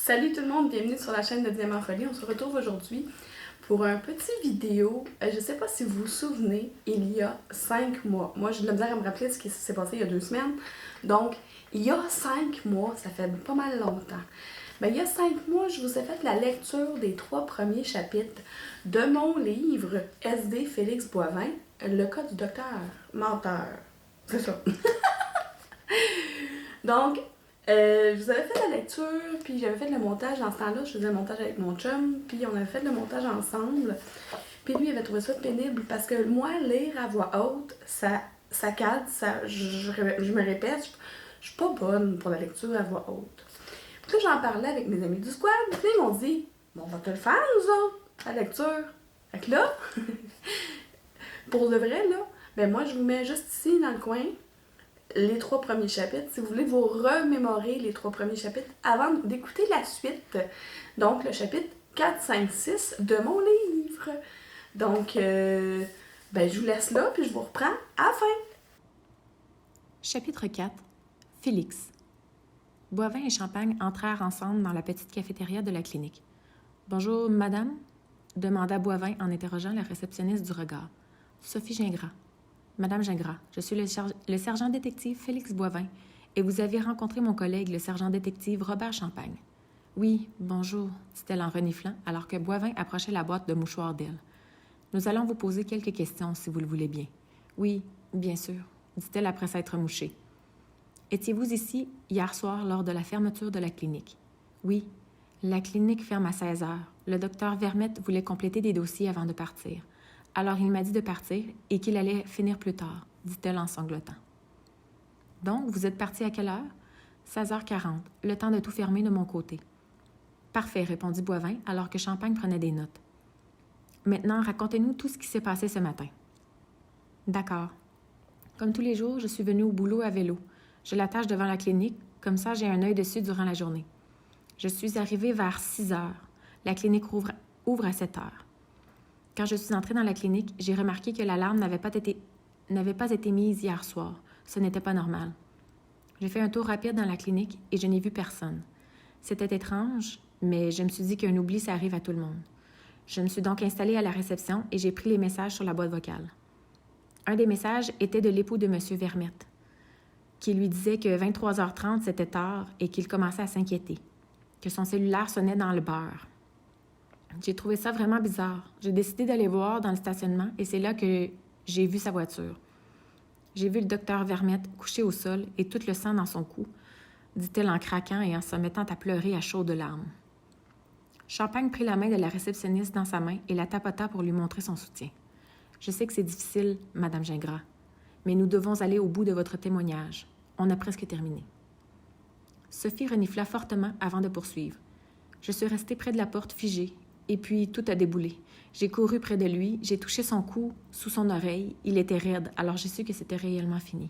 Salut tout le monde, bienvenue sur la chaîne de Diamant Folie. On se retrouve aujourd'hui pour un petit vidéo. Je ne sais pas si vous vous souvenez, il y a 5 mois. Moi, j'ai de la misère à me rappeler ce qui s'est passé il y a 2 semaines. Donc, il y a 5 mois, ça fait pas mal longtemps. Il y a 5 mois, je vous ai fait la lecture des 3 premiers chapitres de mon livre SD Félix Boivin, Le cas du docteur menteur. C'est ça. Donc, je vous avais fait la lecture, puis j'avais fait le montage dans ce temps-là. Je faisais le montage avec mon chum, puis on avait fait le montage ensemble. Puis lui, il avait trouvé ça pénible parce que moi, lire à voix haute, ça cadre, je me répète, je suis pas bonne pour la lecture à voix haute. Puis là, j'en parlais avec mes amis du squad, puis ils m'ont dit, bon, on va te le faire, nous autres, la lecture. Fait que là, pour de vrai, là, ben moi, je vous mets juste ici dans le coin les 3 premiers chapitres, si vous voulez vous remémorer les 3 premiers chapitres avant d'écouter la suite. Donc, le chapitre 4, 5, 6 de mon livre. Donc, je vous laisse là, puis je vous reprends à la fin. Chapitre 4. Félix. Boivin et Champagne entrèrent ensemble dans la petite cafétéria de la clinique. « Bonjour, madame ?» demanda Boivin en interrogeant la réceptionniste du regard. « Sophie Gingras. »« Madame Gingras, je suis le sergent détective Félix Boivin et vous avez rencontré mon collègue, le sergent détective Robert Champagne. »« Oui, bonjour, » dit-elle en reniflant alors que Boivin approchait la boîte de mouchoirs d'elle. « Nous allons vous poser quelques questions, si vous le voulez bien. »« Oui, bien sûr, » dit-elle après s'être mouchée. « Étiez-vous ici hier soir lors de la fermeture de la clinique? »« Oui, la clinique ferme à 16 heures. Le docteur Vermette voulait compléter des dossiers avant de partir. Alors il m'a dit de partir et qu'il allait finir plus tard, dit-elle en sanglotant. « Donc, vous êtes parti à quelle heure? »« 16h40, le temps de tout fermer de mon côté. »« Parfait, » répondit Boivin alors que Champagne prenait des notes. « Maintenant, racontez-nous tout ce qui s'est passé ce matin. »« D'accord. Comme tous les jours, je suis venue au boulot à vélo. Je l'attache devant la clinique, comme ça j'ai un œil dessus durant la journée. Je suis arrivée vers 6 heures. La clinique ouvre à 7 heures. Quand je suis entrée dans la clinique, j'ai remarqué que l'alarme n'avait pas été mise hier soir. Ce n'était pas normal. J'ai fait un tour rapide dans la clinique et je n'ai vu personne. C'était étrange, mais je me suis dit qu'un oubli, ça arrive à tout le monde. Je me suis donc installée à la réception et j'ai pris les messages sur la boîte vocale. Un des messages était de l'époux de M. Vermette, qui lui disait que 23h30, c'était tard et qu'il commençait à s'inquiéter, que son cellulaire sonnait dans le beurre. J'ai trouvé ça vraiment bizarre. J'ai décidé d'aller voir dans le stationnement et c'est là que j'ai vu sa voiture. J'ai vu le docteur Vermette couché au sol et tout le sang dans son cou, dit-elle en craquant et en se mettant à pleurer à chaudes larmes. Champagne prit la main de la réceptionniste dans sa main et la tapota pour lui montrer son soutien. « Je sais que c'est difficile, Madame Gingras, mais nous devons aller au bout de votre témoignage. On a presque terminé. » Sophie renifla fortement avant de poursuivre. Je suis restée près de la porte figée, et puis tout a déboulé. J'ai couru près de lui, j'ai touché son cou sous son oreille. Il était raide, alors j'ai su que c'était réellement fini.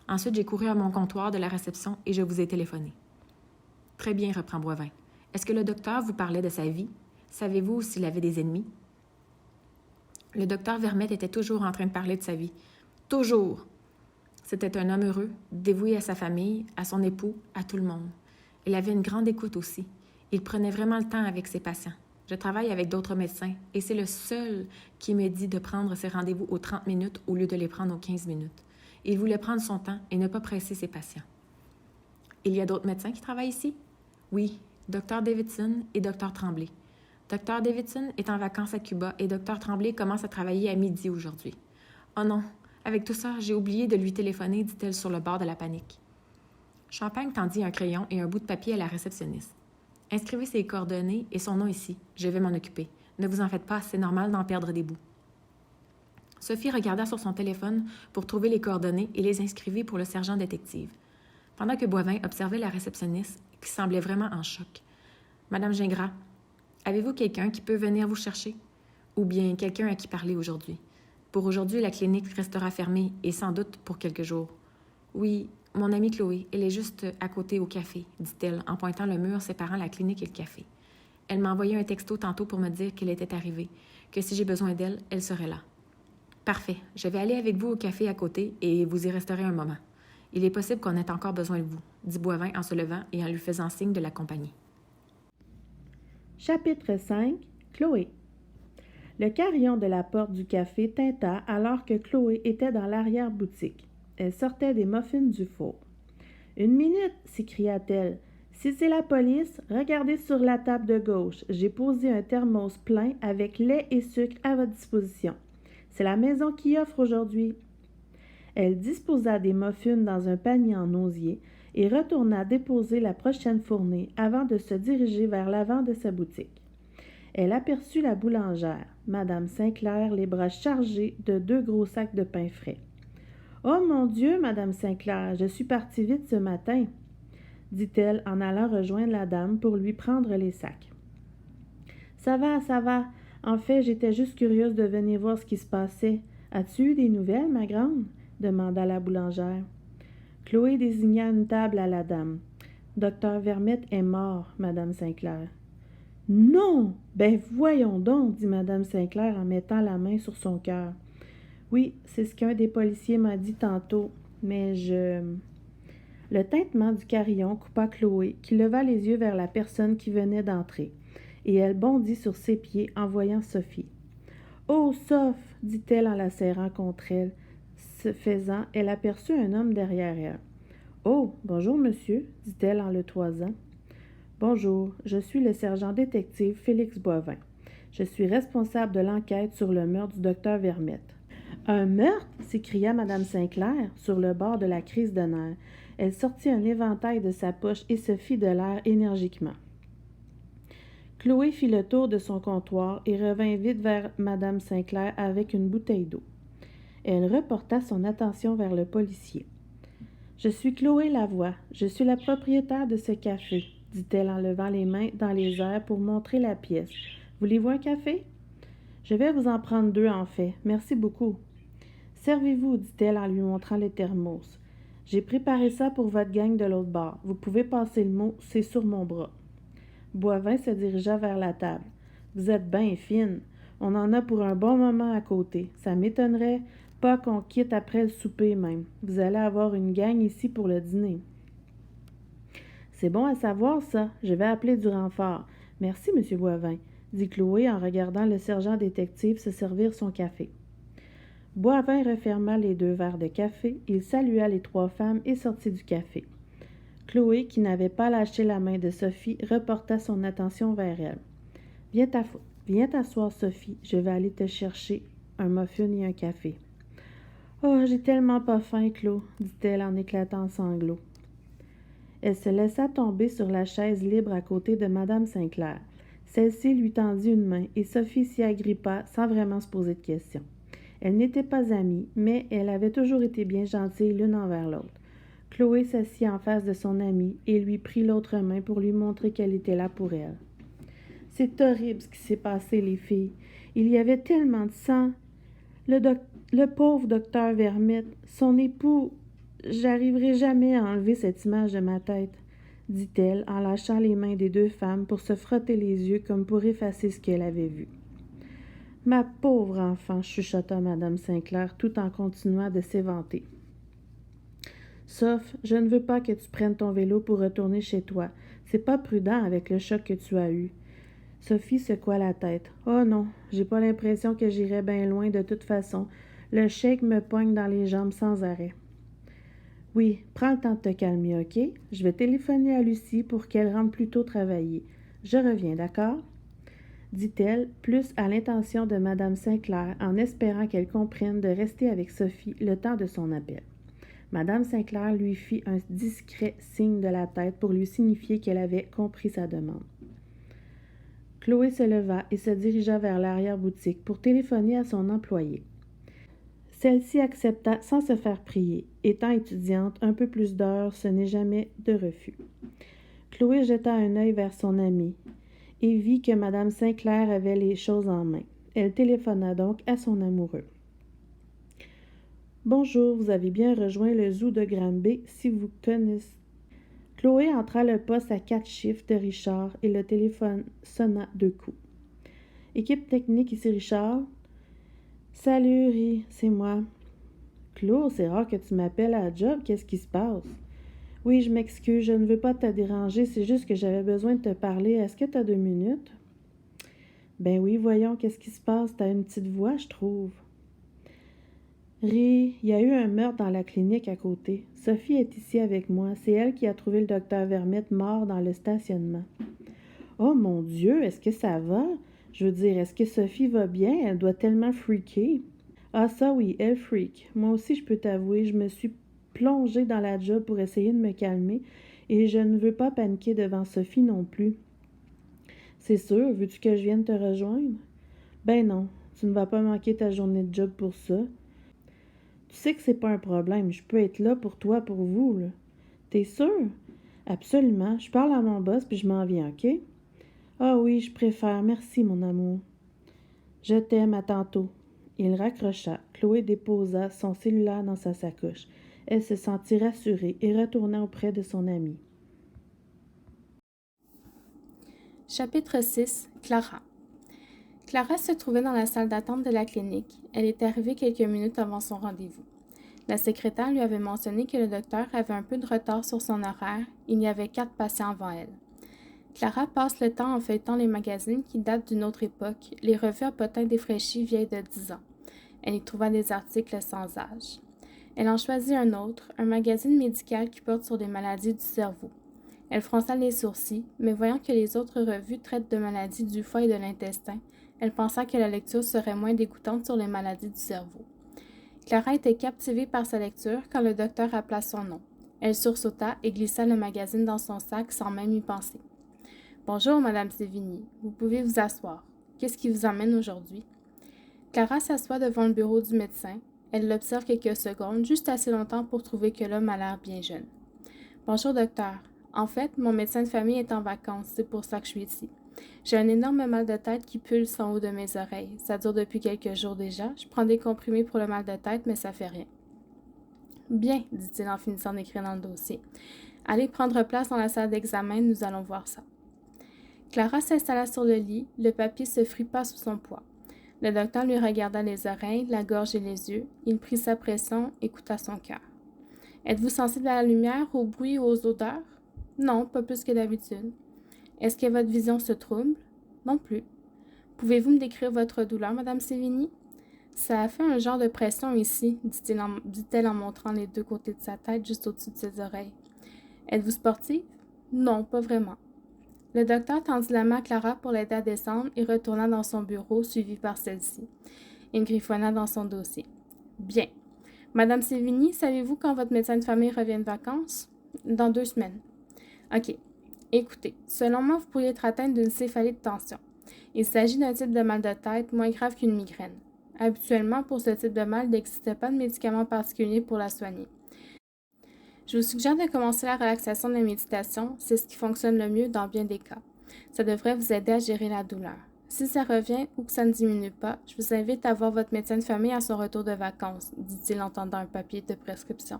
Ensuite, j'ai couru à mon comptoir de la réception et je vous ai téléphoné. « Très bien, » reprend Boivin. « Est-ce que le docteur vous parlait de sa vie? Savez-vous s'il avait des ennemis? » Le docteur Vermette était toujours en train de parler de sa vie. Toujours! C'était un homme heureux, dévoué à sa famille, à son époux, à tout le monde. Il avait une grande écoute aussi. Il prenait vraiment le temps avec ses patients. Je travaille avec d'autres médecins et c'est le seul qui me dit de prendre ses rendez-vous aux 30 minutes au lieu de les prendre aux 15 minutes. Il voulait prendre son temps et ne pas presser ses patients. Il y a d'autres médecins qui travaillent ici? Oui, Dr Davidson et Dr Tremblay. Dr Davidson est en vacances à Cuba et Dr Tremblay commence à travailler à midi aujourd'hui. Oh non, avec tout ça, j'ai oublié de lui téléphoner, dit-elle sur le bord de la panique. Champagne tendit un crayon et un bout de papier à la réceptionniste. Inscrivez ses coordonnées et son nom ici. Je vais m'en occuper. Ne vous en faites pas, c'est normal d'en perdre des bouts. Sophie regarda sur son téléphone pour trouver les coordonnées et les inscrivit pour le sergent détective. Pendant que Boivin observait la réceptionniste, qui semblait vraiment en choc. « Madame Gingras, avez-vous quelqu'un qui peut venir vous chercher? Ou bien quelqu'un à qui parler aujourd'hui? Pour aujourd'hui, la clinique restera fermée et sans doute pour quelques jours. Oui, mon amie Chloé, elle est juste à côté au café, dit-elle en pointant le mur séparant la clinique et le café. Elle m'a envoyé un texto tantôt pour me dire qu'elle était arrivée, que si j'ai besoin d'elle, elle serait là. Parfait, je vais aller avec vous au café à côté et vous y resterez un moment. Il est possible qu'on ait encore besoin de vous, dit Boivin en se levant et en lui faisant signe de l'accompagner. Chapitre 5. Chloé. Le carillon de la porte du café tinta alors que Chloé était dans l'arrière-boutique. Elle sortait des muffins du four. « Une minute !» s'écria-t-elle. « Si c'est la police, regardez sur la table de gauche. J'ai posé un thermos plein avec lait et sucre à votre disposition. C'est la maison qui offre aujourd'hui. » Elle disposa des muffins dans un panier en osier et retourna déposer la prochaine fournée avant de se diriger vers l'avant de sa boutique. Elle aperçut la boulangère, Madame Sinclair, les bras chargés de 2 gros sacs de pain frais. « Oh mon Dieu, Madame Sinclair, je suis partie vite ce matin, » dit-elle en allant rejoindre la dame pour lui prendre les sacs. « Ça va, ça va. En fait, j'étais juste curieuse de venir voir ce qui se passait. As-tu eu des nouvelles, ma grande? » demanda la boulangère. Chloé désigna une table à la dame. « Docteur Vermette est mort, Madame Sinclair. »« Non! Ben voyons donc, » dit Madame Sinclair en mettant la main sur son cœur. « Oui, c'est ce qu'un des policiers m'a dit tantôt, mais je... » Le tintement du carillon coupa Chloé, qui leva les yeux vers la personne qui venait d'entrer, et elle bondit sur ses pieds en voyant Sophie. « Oh, Soph! » dit-elle en la serrant contre elle. Ce faisant, elle aperçut un homme derrière elle. « Oh, bonjour, monsieur, » dit-elle en le toisant. « Bonjour, je suis le sergent détective Félix Boivin. Je suis responsable de l'enquête sur le meurtre du docteur Vermette. »« Un meurtre? » s'écria Madame Sinclair, sur le bord de la crise de nerfs. Elle sortit un éventail de sa poche et se fit de l'air énergiquement. Chloé fit le tour de son comptoir et revint vite vers Madame Sinclair avec une bouteille d'eau. Elle reporta son attention vers le policier. « Je suis Chloé Lavoie. Je suis la propriétaire de ce café, » dit-elle en levant les mains dans les airs pour montrer la pièce. « Voulez-vous un café? »« Je vais vous en prendre 2, en fait. Merci beaucoup. »« Servez-vous, » dit-elle en lui montrant le thermos. « J'ai préparé ça pour votre gang de l'autre bord. Vous pouvez passer le mot, c'est sur mon bras. » Boivin se dirigea vers la table. « Vous êtes bien fine. On en a pour un bon moment à côté. Ça m'étonnerait pas qu'on quitte après le souper même. Vous allez avoir une gang ici pour le dîner. »« C'est bon à savoir, ça. Je vais appeler du renfort. Merci, M. Boivin, » dit Chloé en regardant le sergent détective se servir son café. Boivin referma les 2 verres de café, il salua les 3 femmes et sortit du café. Chloé, qui n'avait pas lâché la main de Sophie, reporta son attention vers elle. « Viens t'asseoir, Sophie, je vais aller te chercher un muffin et un café. »« Oh, j'ai tellement pas faim, Chlo, » dit-elle en éclatant en sanglots. Elle se laissa tomber sur la chaise libre à côté de Madame Sinclair. Celle-ci lui tendit une main et Sophie s'y agrippa sans vraiment se poser de questions. Elles n'étaient pas amies, mais elles avaient toujours été bien gentilles l'une envers l'autre. Chloé s'assit en face de son amie et lui prit l'autre main pour lui montrer qu'elle était là pour elle. « C'est horrible ce qui s'est passé, les filles. Il y avait tellement de sang. Le pauvre docteur Vermette, son époux, j'arriverai jamais à enlever cette image de ma tête, » dit-elle en lâchant les mains des 2 femmes pour se frotter les yeux comme pour effacer ce qu'elle avait vu. « Ma pauvre enfant, » chuchota Madame Sinclair tout en continuant de s'éventer. « Sauf, je ne veux pas que tu prennes ton vélo pour retourner chez toi. C'est pas prudent avec le choc que tu as eu. » Sophie secoua la tête. « Oh non, j'ai pas l'impression que j'irai bien loin de toute façon. Le shake me poigne dans les jambes sans arrêt. »« Oui, prends le temps de te calmer, OK? Je vais téléphoner à Lucie pour qu'elle rentre plus tôt travailler. Je reviens, d'accord? » dit-elle, plus à l'intention de Madame Sinclair, en espérant qu'elle comprenne de rester avec Sophie le temps de son appel. Madame Sinclair lui fit un discret signe de la tête pour lui signifier qu'elle avait compris sa demande. Chloé se leva et se dirigea vers l'arrière-boutique pour téléphoner à son employée. Celle-ci accepta sans se faire prier. Étant étudiante, un peu plus d'heures, ce n'est jamais de refus. Chloé jeta un œil vers son amie et vit que Madame Sinclair avait les choses en main. Elle téléphona donc à son amoureux. « Bonjour, vous avez bien rejoint le zoo de Granby, si vous connaissez... » Chloé entra le poste à 4 chiffres de Richard et le téléphone sonna 2 coups. « Équipe technique, ici Richard. »« Salut, Ri, c'est moi. »« Chlo, c'est rare que tu m'appelles à la job, qu'est-ce qui se passe? »« Oui, je m'excuse, je ne veux pas te déranger, c'est juste que j'avais besoin de te parler. Est-ce que tu as 2 minutes? » Ben oui, voyons, qu'est-ce qui se passe? T'as une petite voix, je trouve. Ri, il y a eu un meurtre dans la clinique à côté. Sophie est ici avec moi. C'est elle qui a trouvé le docteur Vermette mort dans le stationnement. Oh mon Dieu, est-ce que ça va? Je veux dire, est-ce que Sophie va bien? Elle doit tellement freaker. Ah ça oui, elle freak. Moi aussi, je peux t'avouer, je me suis plongée dans la job pour essayer de me calmer et je ne veux pas paniquer devant Sophie non plus. C'est sûr, veux-tu que je vienne te rejoindre? Ben non, tu ne vas pas manquer ta journée de job pour ça. Tu sais que c'est pas un problème, je peux être là pour toi, pour vous, là. T'es sûr? Absolument, je parle à mon boss puis je m'en viens, OK? Ah oui, je préfère, merci mon amour. Je t'aime, à tantôt. Il raccrocha. Chloé déposa son cellulaire dans sa sacoche. Elle se sentit rassurée et retourna auprès de son amie. Chapitre 6. Clara. Clara se trouvait dans la salle d'attente de la clinique. Elle était arrivée quelques minutes avant son rendez-vous. La secrétaire lui avait mentionné que le docteur avait un peu de retard sur son horaire. Il y avait 4 patients avant elle. Clara passe le temps en feuilletant les magazines qui datent d'une autre époque, les revues à potins défraîchis vieilles de 10 ans. Elle y trouva des articles sans âge. Elle en choisit un autre, un magazine médical qui porte sur des maladies du cerveau. Elle fronça les sourcils, mais voyant que les autres revues traitent de maladies du foie et de l'intestin, elle pensa que la lecture serait moins dégoûtante sur les maladies du cerveau. Clara était captivée par sa lecture quand le docteur appela son nom. Elle sursauta et glissa le magazine dans son sac sans même y penser. « Bonjour, Madame Sévigny. Vous pouvez vous asseoir. Qu'est-ce qui vous emmène aujourd'hui? » Clara s'assoit devant le bureau du médecin. Elle l'observe quelques secondes, juste assez longtemps pour trouver que l'homme a l'air bien jeune. « Bonjour, docteur. En fait, mon médecin de famille est en vacances, c'est pour ça que je suis ici. J'ai un énorme mal de tête qui pulse en haut de mes oreilles. Ça dure depuis quelques jours déjà. Je prends des comprimés pour le mal de tête, mais ça fait rien. »« Bien, dit-il en finissant d'écrire dans le dossier. Allez prendre place dans la salle d'examen, nous allons voir ça. » Clara s'installa sur le lit, le papier se fripa sous son poids. Le docteur lui regarda les oreilles, la gorge et les yeux. Il prit sa pression, écouta son cœur. « Êtes-vous sensible à la lumière, au bruit ou aux odeurs? »« Non, pas plus que d'habitude. »« Est-ce que votre vision se trouble? »« Non plus. »« Pouvez-vous me décrire votre douleur, Madame Sévigny? »« Ça a fait un genre de pression ici, dit-elle en montrant les deux côtés de sa tête juste au-dessus de ses oreilles. »« Êtes-vous sportive? »« Non, pas vraiment. » Le docteur tendit la main à Clara pour l'aider à descendre et retourna dans son bureau, suivi par celle-ci. Il griffonna dans son dossier. « Bien. Madame Sévigny, savez-vous quand votre médecin de famille revient de vacances? »« Dans 2 semaines. »« OK. Écoutez, selon moi, vous pourriez être atteinte d'une céphalie de tension. Il s'agit d'un type de mal de tête moins grave qu'une migraine. Habituellement, pour ce type de mal, il n'existe pas de médicament particulier pour la soigner. Je vous suggère de commencer la relaxation de la méditation, c'est ce qui fonctionne le mieux dans bien des cas. Ça devrait vous aider à gérer la douleur. Si ça revient ou que ça ne diminue pas, je vous invite à voir votre médecin de famille à son retour de vacances, dit-il en tendant un papier de prescription.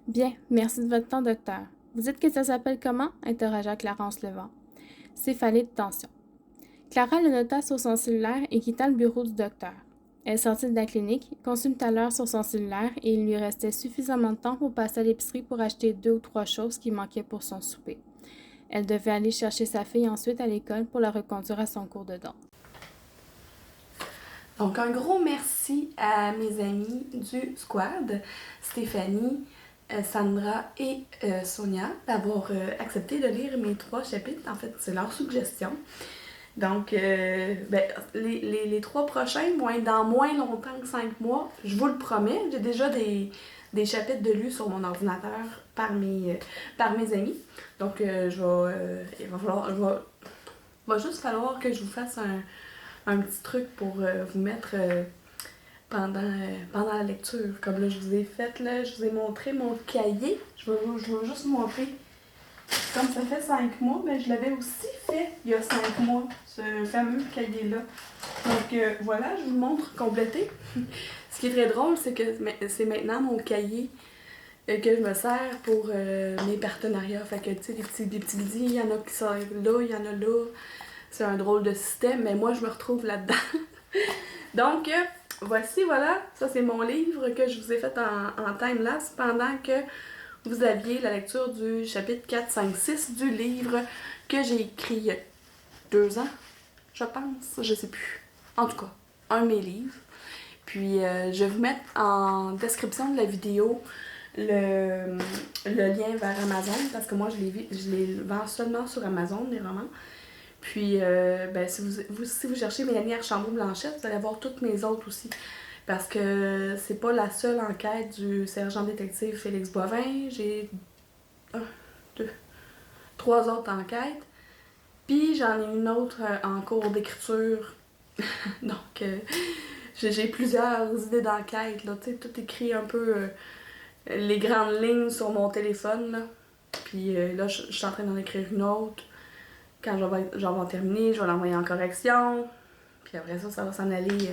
Bien, merci de votre temps, docteur. Vous dites que ça s'appelle comment? Interrogea Clara en se levant. Céphalie de tension. Clara le nota sur son cellulaire et quitta le bureau du docteur. Elle sortit de la clinique, consulta l'heure sur son cellulaire et il lui restait suffisamment de temps pour passer à l'épicerie pour acheter 2 ou 3 choses qui manquaient pour son souper. Elle devait aller chercher sa fille ensuite à l'école pour la reconduire à son cours de danse. Donc, un gros merci à mes amis du squad, Stéphanie, Sandra et Sonia, d'avoir accepté de lire mes 3 chapitres. En fait, c'est leur suggestion. Donc, les 3 prochains vont être dans moins longtemps que 5 mois. Je vous le promets. J'ai déjà des chapitres de lus sur mon ordinateur par mes amis. Donc, il va juste falloir que je vous fasse un petit truc pour vous mettre pendant la lecture. Comme là, je vous ai fait, là, je vous ai montré mon cahier. Je vais juste vous montrer. Comme ça fait 5 mois, mais je l'avais aussi fait il y a 5 mois, ce fameux cahier-là. Donc voilà, je vous le montre complété. Ce qui est très drôle, c'est que c'est maintenant mon cahier que je me sers pour mes partenariats. Fait que, tu sais, des petits lidis, il y en a qui sont là, il y en a là. C'est un drôle de système, mais moi, je me retrouve là-dedans. Donc, voici, voilà, ça c'est mon livre que je vous ai fait en time-lapse pendant que vous aviez la lecture du chapitre 4, 5, 6 du livre que j'ai écrit il y a 2 ans. je pense, je sais plus. En tout cas, un de mes livres. Puis je vais vous mettre en description de la vidéo le lien vers Amazon parce que moi je les vends seulement sur Amazon, les romans. Puis ben, si vous cherchez Mélanie Archambault-Blanchette, vous allez voir toutes mes autres aussi. Parce que c'est pas la seule enquête du sergent détective Félix Boivin. J'ai 1, 2, 3 autres enquêtes. Puis j'en ai une autre en cours d'écriture. Donc j'ai plusieurs idées d'enquête, là, tu sais, tout écrit un peu les grandes lignes sur mon téléphone, là. Puis là, je suis en train d'en écrire une autre. Quand j'en vais terminer, je vais l'envoyer en correction. Puis après ça, ça va s'en aller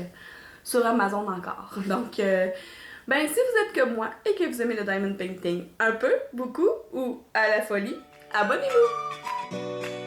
sur Amazon encore. Donc, ben si vous êtes comme moi et que vous aimez le diamond painting un peu, beaucoup ou à la folie, abonnez-vous!